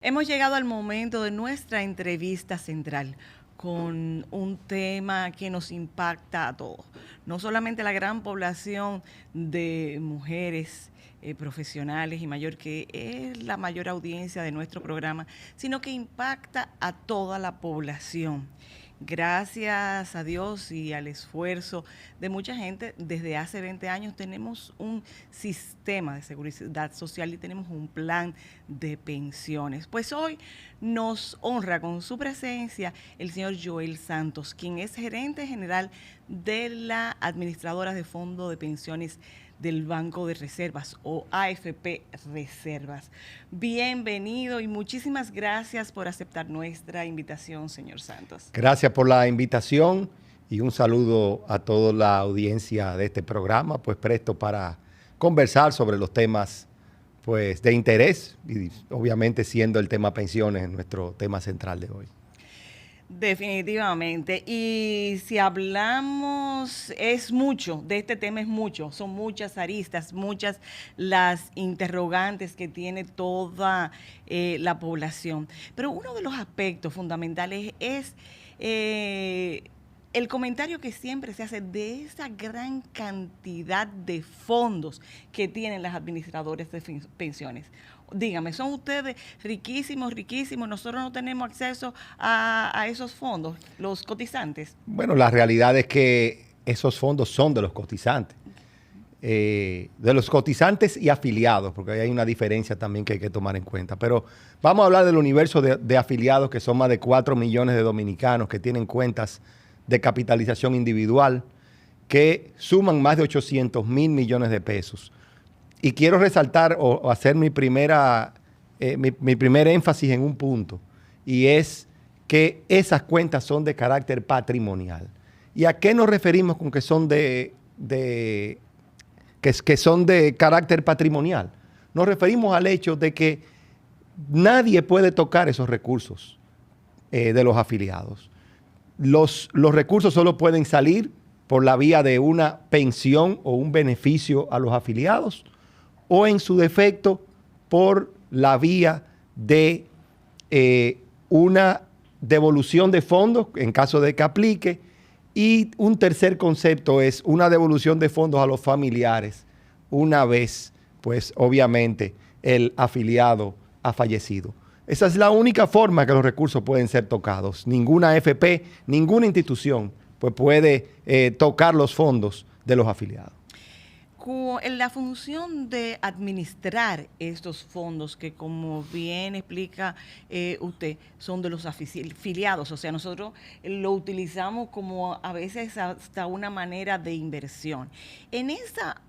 Hemos llegado al momento de nuestra entrevista central con un tema que nos impacta a todos, no solamente la gran población de mujeres profesionales y mayor, que es la mayor audiencia de nuestro programa, sino que impacta a toda la población. Gracias a Dios y al esfuerzo de mucha gente, desde hace 20 años tenemos un sistema de seguridad social y tenemos un plan de pensiones. Pues hoy nos honra con su presencia el señor Joel Santos, quien es gerente general de la administradora de fondo de pensiones del Banco de Reservas o AFP Reservas. Bienvenido y muchísimas gracias por aceptar nuestra invitación, señor Santos. Gracias por la invitación y un saludo a toda la audiencia de este programa, pues presto para conversar sobre los temas pues de interés y obviamente siendo el tema pensiones nuestro tema central de hoy. Definitivamente. Y si hablamos, es mucho, de este tema es mucho, son muchas aristas, muchas las interrogantes que tiene toda la población. Pero uno de los aspectos fundamentales es el comentario que siempre se hace de esa gran cantidad de fondos que tienen las administradoras de pensiones. Dígame, ¿son ustedes riquísimos, riquísimos? ¿Nosotros no tenemos acceso a esos fondos, los cotizantes? Bueno, la realidad es que esos fondos son de los cotizantes. De los cotizantes y afiliados, porque hay una diferencia también que hay que tomar en cuenta. Pero vamos a hablar del universo de afiliados, que son más de 4 millones de dominicanos que tienen cuentas de capitalización individual, que suman más de 800 mil millones de pesos. Y quiero resaltar o hacer mi primer énfasis en un punto, y es que esas cuentas son de carácter patrimonial. ¿Y a qué nos referimos con que son que son de carácter patrimonial? Nos referimos al hecho de que nadie puede tocar esos recursos de los afiliados. Los recursos solo pueden salir por la vía de una pensión o un beneficio a los afiliados, o en su defecto por la vía de una devolución de fondos en caso de que aplique, y un tercer concepto es una devolución de fondos a los familiares una vez, pues obviamente, el afiliado ha fallecido. Esa es la única forma que los recursos pueden ser tocados. Ninguna AFP, ninguna institución pues puede tocar los fondos de los afiliados. En la función de administrar estos fondos, que como bien explica usted, son de los afiliados, o sea, nosotros lo utilizamos como a veces hasta una manera de inversión. En esa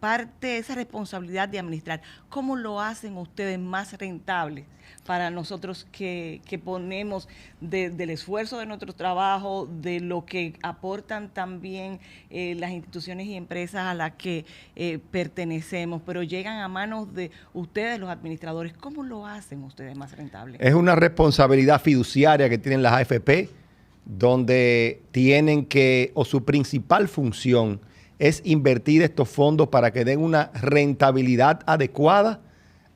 parte, esa responsabilidad de administrar, ¿cómo lo hacen ustedes más rentable para nosotros que ponemos del esfuerzo de nuestro trabajo, de lo que aportan también las instituciones y empresas a las que pertenecemos, pero llegan a manos de ustedes, los administradores? ¿Cómo lo hacen ustedes más rentable? Es una responsabilidad fiduciaria que tienen las AFP, donde tienen que, o su principal función es invertir estos fondos para que den una rentabilidad adecuada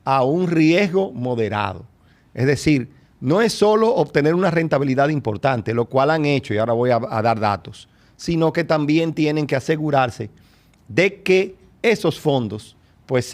a un riesgo moderado. Es decir, no es solo obtener una rentabilidad importante, lo cual han hecho, y ahora voy a dar datos, sino que también tienen que asegurarse de que esos fondos pues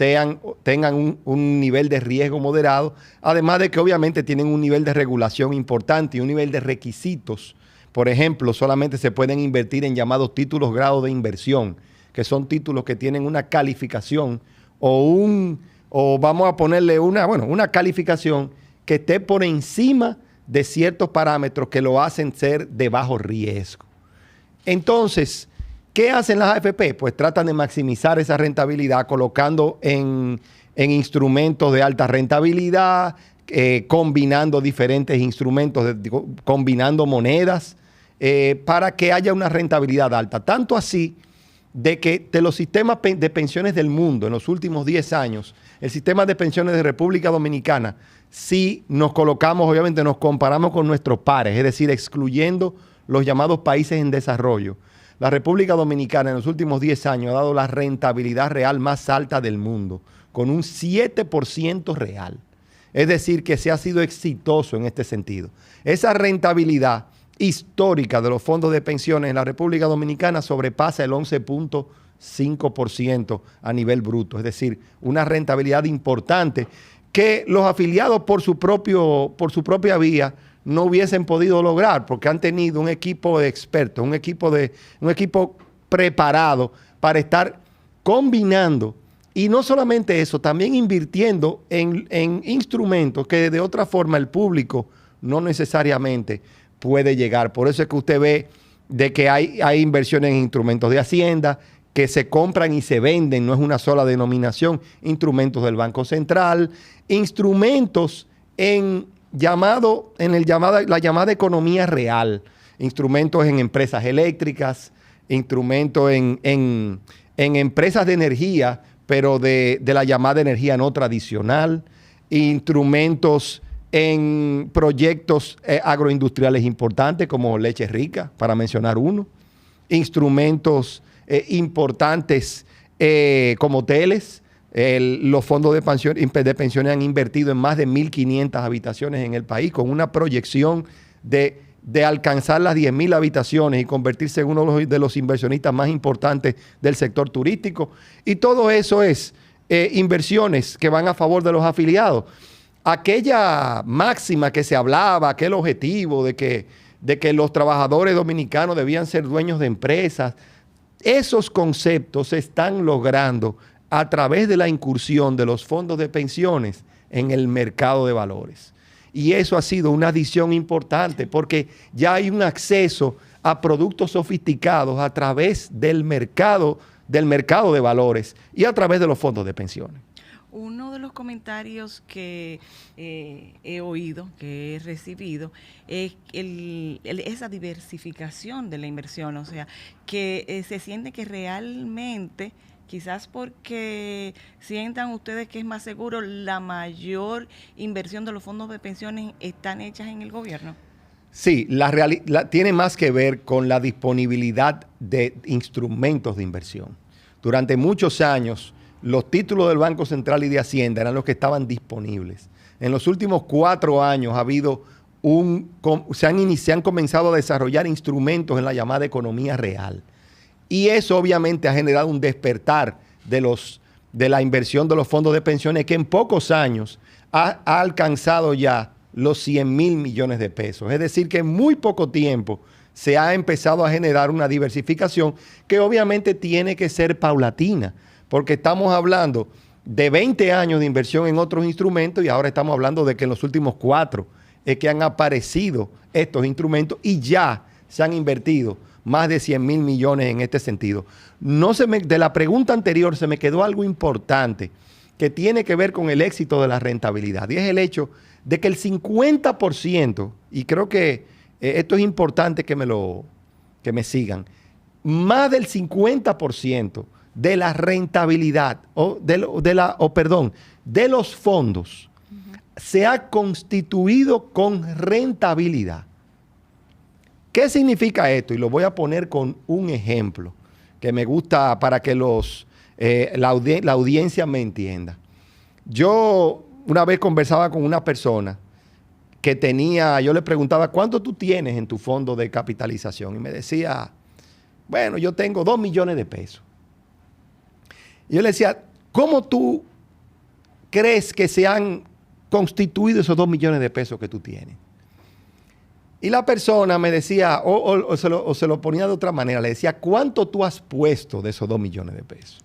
tengan un nivel de riesgo moderado, además de que obviamente tienen un nivel de regulación importante y un nivel de requisitos. Por ejemplo, solamente se pueden invertir en llamados títulos grado de inversión, que son títulos que tienen una calificación o vamos a ponerle una calificación que esté por encima de ciertos parámetros que lo hacen ser de bajo riesgo. Entonces, ¿qué hacen las AFP? Pues tratan de maximizar esa rentabilidad colocando en instrumentos de alta rentabilidad, combinando diferentes instrumentos, combinando monedas, para que haya una rentabilidad alta. Tanto así de que de los sistemas de pensiones del mundo en los últimos 10 años, el sistema de pensiones de República Dominicana, si nos colocamos, obviamente nos comparamos con nuestros pares, es decir, excluyendo los llamados países en desarrollo, la República Dominicana en los últimos 10 años ha dado la rentabilidad real más alta del mundo, con un 7% real. Es decir, que se ha sido exitoso en este sentido. Esa rentabilidad histórica de los fondos de pensiones en la República Dominicana sobrepasa el 11.5% a nivel bruto. Es decir, una rentabilidad importante que los afiliados por su propia vía no hubiesen podido lograr, porque han tenido un equipo de expertos, un equipo preparado para estar combinando, y no solamente eso, también invirtiendo en instrumentos que de otra forma el público no necesariamente puede llegar. Por eso es que usted ve de que hay inversiones en instrumentos de Hacienda que se compran y se venden, no es una sola denominación, instrumentos del Banco Central, instrumentos en la llamada economía real, instrumentos en empresas eléctricas, instrumentos en empresas de energía, pero de la llamada energía no tradicional, instrumentos en proyectos agroindustriales importantes como Leche Rica, para mencionar uno, instrumentos importantes como Teles. Los fondos de pensiones han invertido en más de 1.500 habitaciones en el país, con una proyección de alcanzar las 10.000 habitaciones y convertirse en uno de los inversionistas más importantes del sector turístico. Y todo eso es inversiones que van a favor de los afiliados. Aquella máxima que se hablaba, aquel objetivo de que los trabajadores dominicanos debían ser dueños de empresas, esos conceptos se están logrando a través de la incursión de los fondos de pensiones en el mercado de valores. Y eso ha sido una adición importante porque ya hay un acceso a productos sofisticados a través del mercado de valores y a través de los fondos de pensiones. Uno de los comentarios que he oído, que he recibido, es esa diversificación de la inversión, o sea, que se siente que realmente, quizás porque sientan ustedes que es más seguro, la mayor inversión de los fondos de pensiones están hechas en el gobierno. Sí, tiene más que ver con la disponibilidad de instrumentos de inversión. Durante muchos años, los títulos del Banco Central y de Hacienda eran los que estaban disponibles. En los últimos 4 años se han comenzado a desarrollar instrumentos en la llamada economía real. Y eso obviamente ha generado un despertar de la inversión de los fondos de pensiones que en pocos años ha alcanzado ya los 100.000 millones de pesos. Es decir, que en muy poco tiempo se ha empezado a generar una diversificación que obviamente tiene que ser paulatina, porque estamos hablando de 20 años de inversión en otros instrumentos y ahora estamos hablando de que en los últimos 4 es que han aparecido estos instrumentos y ya se han invertido más de 100.000 millones en este sentido. De la pregunta anterior se me quedó algo importante que tiene que ver con el éxito de la rentabilidad, y es el hecho de que el 50%, y creo que esto es importante que me sigan, más del 50% de la rentabilidad de los fondos se ha constituido con rentabilidad. ¿Qué significa esto? Y lo voy a poner con un ejemplo que me gusta para que la audiencia me entienda. Yo una vez conversaba con una persona yo le preguntaba, ¿cuánto tú tienes en tu fondo de capitalización? Y me decía, bueno, yo tengo 2 millones de pesos. Y yo le decía, ¿cómo tú crees que se han constituido esos 2 millones de pesos que tú tienes? Y la persona me decía, o se lo ponía de otra manera, le decía, ¿cuánto tú has puesto de esos 2 millones de pesos?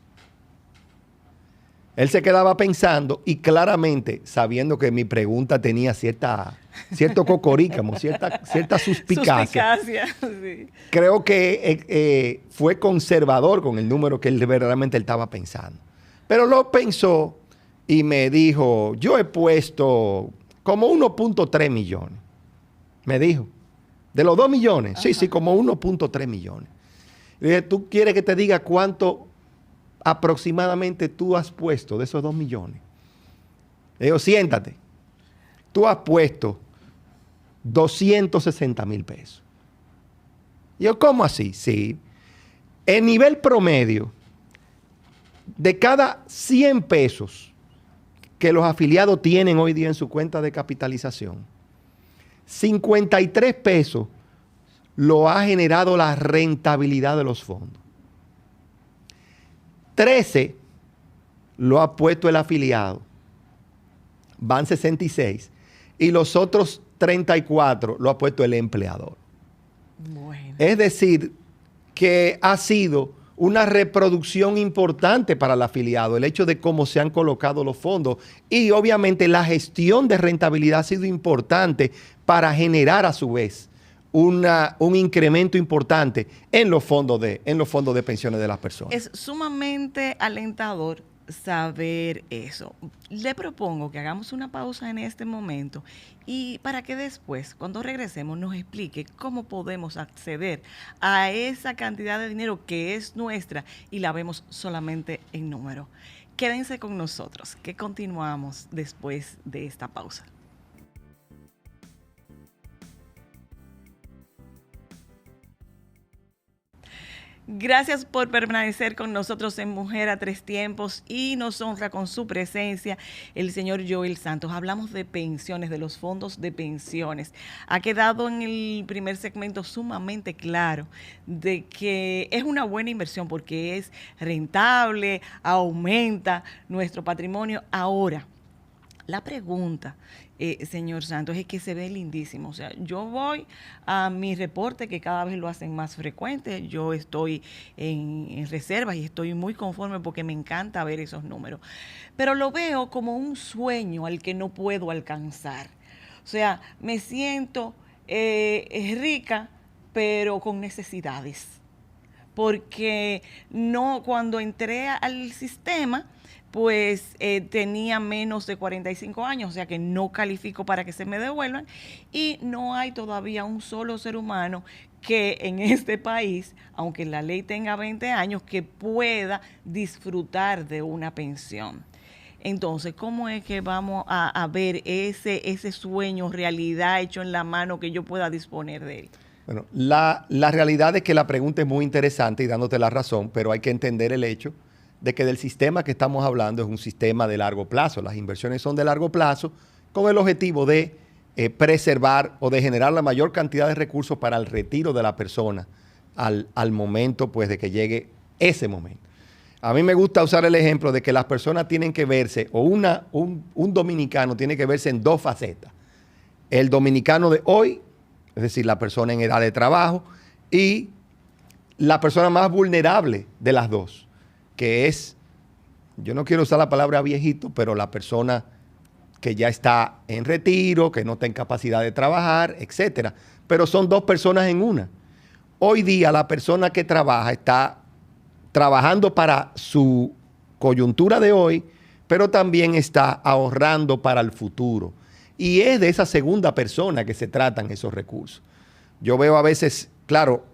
Él se quedaba pensando y claramente, sabiendo que mi pregunta tenía cierto cocorícamo, cierta suspicacia. Sí. Creo que fue conservador con el número que él verdaderamente estaba pensando. Pero lo pensó y me dijo, yo he puesto como 1.3 millones. Me dijo, ¿de los 2 millones? Ajá. Sí, como 1.3 millones. Le dije, ¿tú quieres que te diga cuánto aproximadamente tú has puesto de esos 2 millones? Le digo, siéntate. Tú has puesto 260,000 pesos. Y yo, ¿cómo así? Sí. El nivel promedio de cada 100 pesos que los afiliados tienen hoy día en su cuenta de capitalización, 53 pesos lo ha generado la rentabilidad de los fondos. 13 lo ha puesto el afiliado, van 66, y los otros 34 lo ha puesto el empleador. Bueno. Es decir, que ha sido una reproducción importante para el afiliado, el hecho de cómo se han colocado los fondos, y obviamente la gestión de rentabilidad ha sido importante para generar a su vez un incremento importante en los fondos de pensiones de las personas. Es sumamente alentador saber eso. Le propongo que hagamos una pausa en este momento y para que después, cuando regresemos, nos explique cómo podemos acceder a esa cantidad de dinero que es nuestra y la vemos solamente en número. Quédense con nosotros, que continuamos después de esta pausa. Gracias por permanecer con nosotros en Mujer a Tres Tiempos y nos honra con su presencia el señor Joel Santos. Hablamos de pensiones, de los fondos de pensiones. Ha quedado en el primer segmento sumamente claro de que es una buena inversión porque es rentable, aumenta nuestro patrimonio. Ahora, la pregunta, señor Santos, es que se ve lindísimo. O sea, yo voy a mi reporte, que cada vez lo hacen más frecuente. Yo estoy en reservas y estoy muy conforme porque me encanta ver esos números. Pero lo veo como un sueño al que no puedo alcanzar. O sea, me siento rica, pero con necesidades. Porque no, cuando entré al sistema, pues tenía menos de 45 años, o sea que no califico para que se me devuelvan y no hay todavía un solo ser humano que en este país, aunque la ley tenga 20 años, que pueda disfrutar de una pensión. Entonces, ¿cómo es que vamos a ver ese sueño, realidad hecho en la mano que yo pueda disponer de él? Bueno, la realidad es que la pregunta es muy interesante y dándote la razón, pero hay que entender el hecho de que del sistema que estamos hablando es un sistema de largo plazo. Las inversiones son de largo plazo con el objetivo de preservar o de generar la mayor cantidad de recursos para el retiro de la persona al momento pues, de que llegue ese momento. A mí me gusta usar el ejemplo de que las personas tienen que verse, o un dominicano tiene que verse en dos facetas. El dominicano de hoy, es decir, la persona en edad de trabajo, y la persona más vulnerable de las dos, que es, yo no quiero usar la palabra viejito, pero la persona que ya está en retiro, que no está en capacidad de trabajar, etcétera. Pero son dos personas en una. Hoy día la persona que trabaja está trabajando para su coyuntura de hoy, pero también está ahorrando para el futuro. Y es de esa segunda persona que se tratan esos recursos. Yo veo a veces, claro,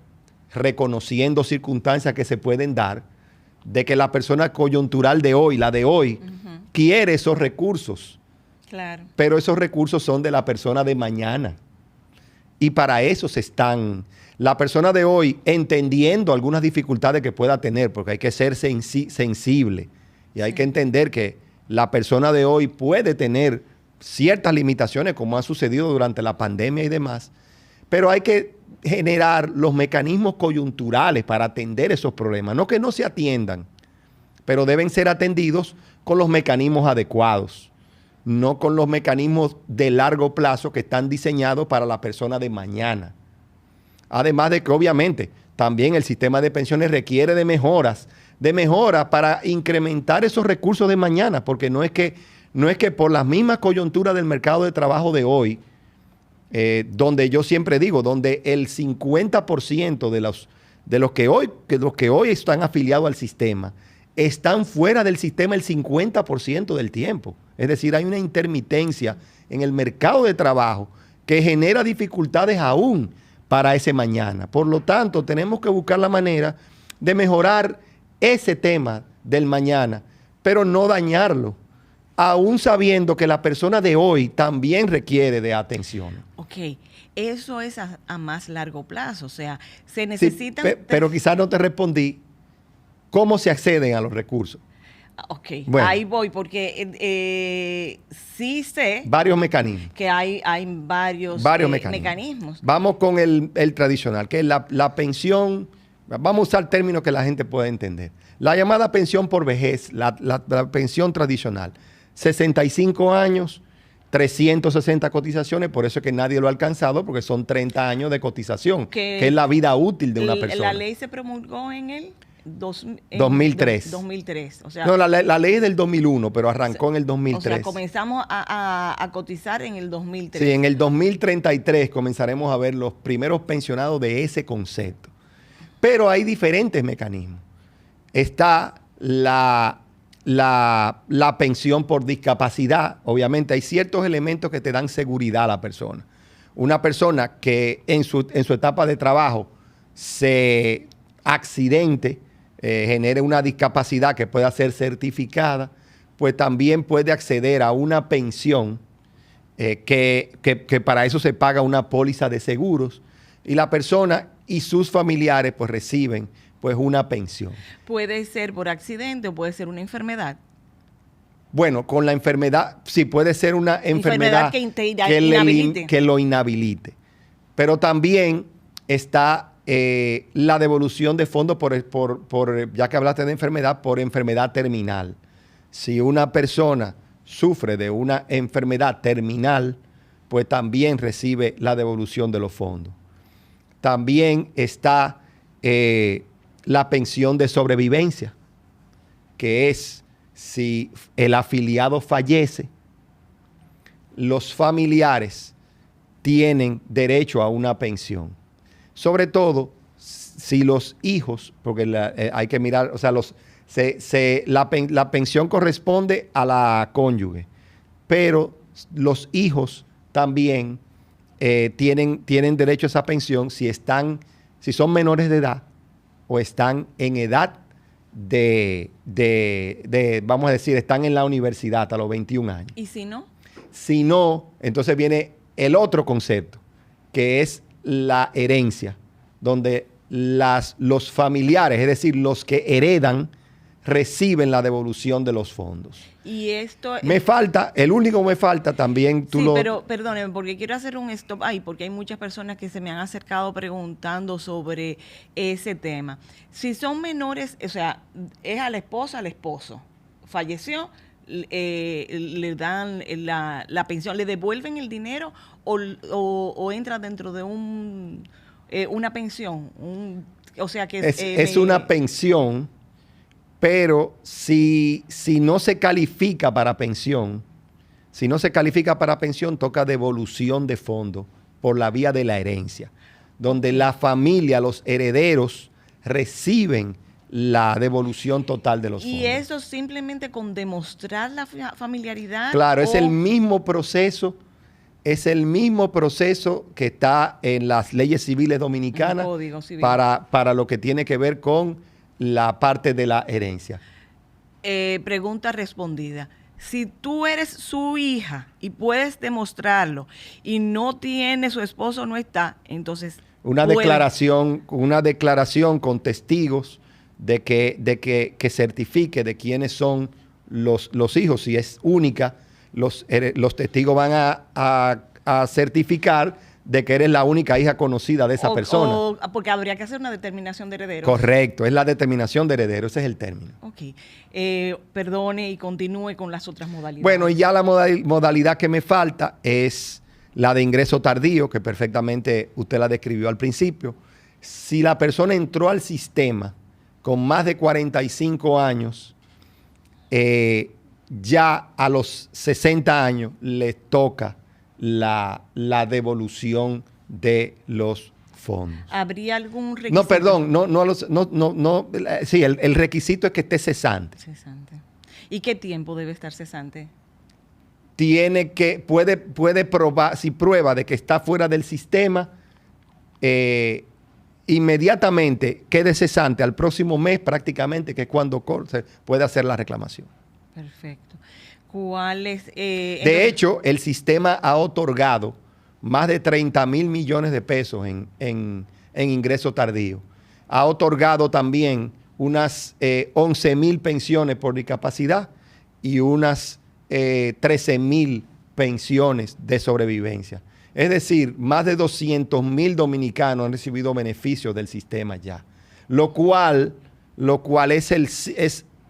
reconociendo circunstancias que se pueden dar, de que la persona coyuntural de hoy, la de hoy, quiere esos recursos. Claro. Pero esos recursos son de la persona de mañana. Y para eso se están. La persona de hoy, entendiendo algunas dificultades que pueda tener, porque hay que ser sensible y hay que entender que la persona de hoy puede tener ciertas limitaciones, como ha sucedido durante la pandemia y demás, pero hay que generar los mecanismos coyunturales para atender esos problemas. No que no se atiendan, pero deben ser atendidos con los mecanismos adecuados, no con los mecanismos de largo plazo que están diseñados para la persona de mañana. Además de que obviamente también el sistema de pensiones requiere de mejoras para incrementar esos recursos de mañana, porque no es que por las mismas coyunturas del mercado de trabajo de hoy, donde yo siempre digo, donde el 50% de los que hoy están afiliados al sistema están fuera del sistema el 50% del tiempo. Es decir, hay una intermitencia en el mercado de trabajo que genera dificultades aún para ese mañana. Por lo tanto, tenemos que buscar la manera de mejorar ese tema del mañana, pero no dañarlo, aún sabiendo que la persona de hoy también requiere de atención. Ok, eso es a más largo plazo, o sea, se necesitan... Sí, pero quizás no te respondí cómo se acceden a los recursos. Ok, Bueno. ahí voy, porque sí sé Varios mecanismos. que hay varios mecanismos. Vamos con el tradicional, que es la pensión. Vamos a usar términos que la gente pueda entender. La llamada pensión por vejez, la pensión tradicional. 65 años, 360 cotizaciones, por eso es que nadie lo ha alcanzado, porque son 30 años de cotización, que es la vida útil de una persona. La ley se promulgó en el 2003. 2003. O sea, No, la ley es del 2001, pero arrancó en el 2003. O sea, comenzamos a cotizar en el 2003. Sí, en el 2033 comenzaremos a ver los primeros pensionados de ese concepto. Pero hay diferentes mecanismos. Está la pensión por discapacidad. Obviamente hay ciertos elementos que te dan seguridad a la persona. Una persona que en su etapa de trabajo se accidente, genere una discapacidad que pueda ser certificada, pues también puede acceder a una pensión que para eso se paga una póliza de seguros y la persona y sus familiares pues reciben pues una pensión. Puede ser por accidente o puede ser una enfermedad. Bueno, con la enfermedad, sí puede ser una enfermedad que lo inhabilite. Pero también está la devolución de fondos ya que hablaste de enfermedad, por enfermedad terminal. Si una persona sufre de una enfermedad terminal, pues también recibe la devolución de los fondos. También está la pensión de sobrevivencia, que es si el afiliado fallece, los familiares tienen derecho a una pensión. Sobre todo si los hijos, porque hay que mirar, o sea, la pensión corresponde a la cónyuge, pero los hijos también tienen derecho a esa pensión si son menores de edad o están en edad vamos a decir, están en la universidad a los 21 años. ¿Y si no? Si no, entonces viene el otro concepto, que es la herencia, donde los familiares, es decir, los que heredan, reciben la devolución de los fondos. Y esto... el único que me falta también... pero perdóneme, porque quiero hacer un stop ahí, porque hay muchas personas que se me han acercado preguntando sobre ese tema. Si son menores, o sea, es a la esposa, al esposo, falleció, le dan la pensión, ¿le devuelven el dinero o entra dentro de una pensión? O sea que es una pensión. Pero si no se califica para pensión, toca devolución de fondos por la vía de la herencia, donde la familia, los herederos, reciben la devolución total de los fondos. ¿Y eso simplemente con demostrar la familiaridad? Claro, es el mismo proceso que está en las leyes civiles dominicanas, Código Civil. para lo que tiene que ver con la parte de la herencia. Pregunta respondida. Si tú eres su hija y puedes demostrarlo y no tiene, su esposo no está, entonces... Una declaración con testigos de que certifique de quiénes son los hijos. Si es única, los testigos van a certificar de que eres la única hija conocida de esa persona. Porque habría que hacer una determinación de heredero. Correcto, es la determinación de heredero, ese es el término. Ok. Perdone y continúe con las otras modalidades. Bueno, y ya la modalidad que me falta es la de ingreso tardío, que perfectamente usted la describió al principio. Si la persona entró al sistema con más de 45 años, ya a los 60 años le toca la devolución de los fondos. ¿Habría algún requisito? No, perdón, sí, el requisito es que esté cesante. ¿Y qué tiempo debe estar cesante? Puede probar, si prueba de que está fuera del sistema, inmediatamente quede cesante al próximo mes prácticamente, que es cuando se puede hacer la reclamación. Perfecto. ¿Cuáles? De hecho, el sistema ha otorgado más de 30,000 millones de pesos en ingreso tardío. Ha otorgado también unas 11,000 pensiones por discapacidad y unas 13,000 pensiones de sobrevivencia. Es decir, más de 200,000 dominicanos han recibido beneficios del sistema ya, lo cual es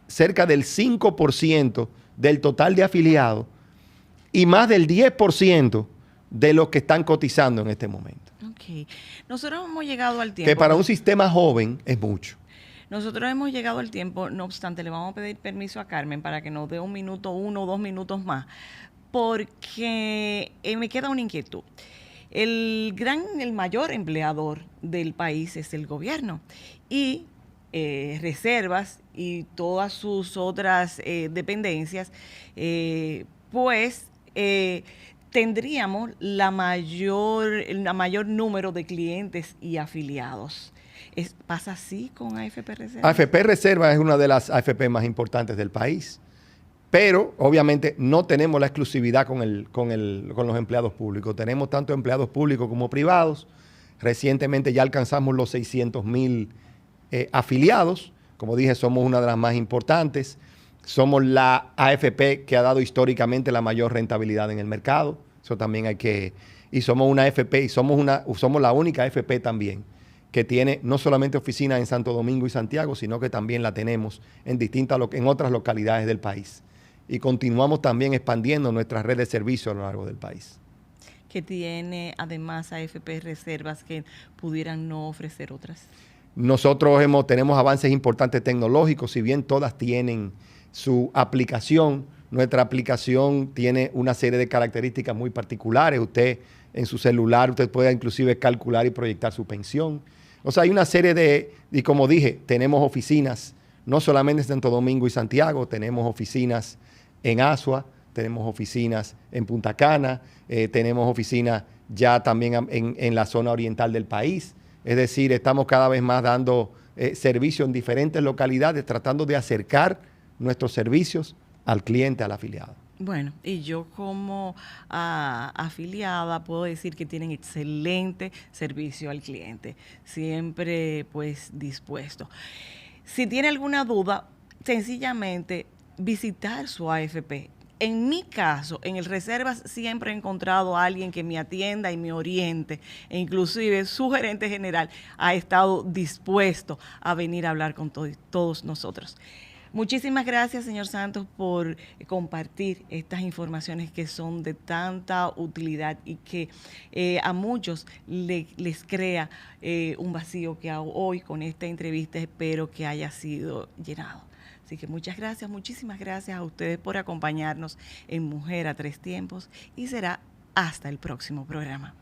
cerca del 5% del total de afiliados y más del 10% de los que están cotizando en este momento. Ok. Nosotros hemos llegado al tiempo. Que para un sistema joven es mucho. Nosotros hemos llegado al tiempo, no obstante, le vamos a pedir permiso a Carmen para que nos dé 1 o 2 minutos más, porque me queda una inquietud. El mayor empleador del país es el gobierno y Reservas y todas sus otras dependencias, tendríamos la mayor número de clientes y afiliados. ¿Pasa así con AFP Reservas? AFP Reservas es una de las AFP más importantes del país, pero obviamente no tenemos la exclusividad con los empleados públicos. Tenemos tanto empleados públicos como privados. Recientemente ya alcanzamos los 600,000 afiliados. Como dije, somos una de las más importantes. Somos la AFP que ha dado históricamente la mayor rentabilidad en el mercado. Eso también hay que... Y somos una AFP y somos la única AFP también que tiene no solamente oficinas en Santo Domingo y Santiago, sino que también la tenemos en otras localidades del país. Y continuamos también expandiendo nuestra red de servicios a lo largo del país. ¿Qué tiene además AFP Reservas que pudieran no ofrecer otras? Nosotros tenemos avances importantes tecnológicos, si bien todas tienen su aplicación. Nuestra aplicación tiene una serie de características muy particulares. Usted en su celular, usted puede inclusive calcular y proyectar su pensión. O sea, hay una serie y como dije, tenemos oficinas, no solamente en Santo Domingo y Santiago, tenemos oficinas en Asua, tenemos oficinas en Punta Cana, tenemos oficinas ya también en la zona oriental del país. Es decir, estamos cada vez más dando servicios en diferentes localidades, tratando de acercar nuestros servicios al cliente, al afiliado. Bueno, y yo como afiliada puedo decir que tienen excelente servicio al cliente, siempre pues dispuesto. Si tiene alguna duda, sencillamente visitar su AFP. En mi caso, en el Reservas siempre he encontrado a alguien que me atienda y me oriente, e inclusive su gerente general ha estado dispuesto a venir a hablar con todos nosotros. Muchísimas gracias, señor Santos, por compartir estas informaciones que son de tanta utilidad y que a muchos les crea un vacío que hoy con esta entrevista espero que haya sido llenado. Así que muchas gracias, muchísimas gracias a ustedes por acompañarnos en Mujer a Tres Tiempos y será hasta el próximo programa.